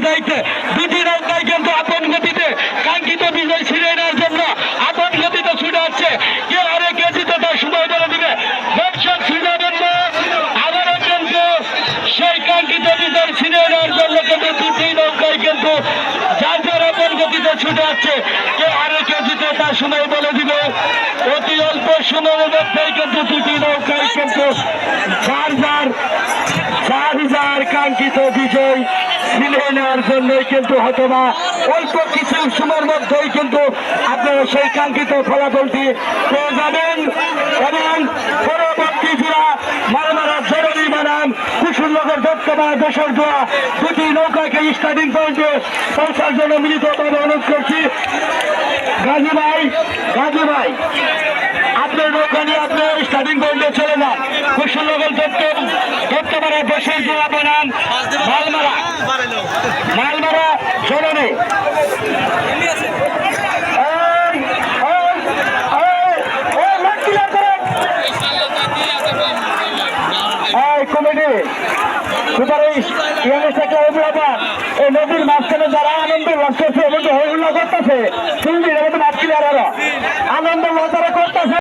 দায়িত্বে দুটি নৌকায় কিন্তু আপন গতিতে কাঙ্ক্ষিত বিজয় ছিনিয়ে নেওয়ার জন্য আপন গতিতে ছুটে আসছে। কে আরে কে জিতে তার সময় বলে দিবে। দর্শক শ্রীরাবন্ধ আবারও কিন্তু সেই কাঙ্ক্ষিত বিজয় ছিনিয়ে নেওয়ার জন্য কিন্তু দুটি নৌকায় কিন্তু যার যার আপন গতিতে ছুটে আসছে। কে আরে কে জিতে তার সময় বলে দিবে। অতি অল্প সময়ের মধ্যেই কিন্তু দুটি নৌকায় কিন্তু যার কাঙ্ক্ষিত বিজয় ছিনিয়ে নেওয়ার জন্যই কিন্তু হয়তোবা অল্প কিছু সময়ের মধ্যেই কিন্তু আপনারা সেই কাঙ্ক্ষিত ফলাফলটি পেয়ে যাবেন। এবং পরবর্তী জোড়া মারমারা জরুরি বানান কুশলনগর দত্তবাড়া দেশের জোড়া দুটি নৌকাকে স্টার্টিং পয়েন্টে পৌঁছার জন্য মিলিতভাবে অনুরোধ করছি। গাজী ভাই আপনার নৌকা নিয়ে আপনি স্টার্টিং পয়েন্টে চলে যান। কুশলনগর দত্তবাড়া দেশের জোড়া বানান মালমারা জরুরি কমিটি সুপারিশ এই নদীর মাঝখানে যারা আনন্দ লাগতেছে এবং হইগুলা করতেছে আনন্দ যারা করতেছে।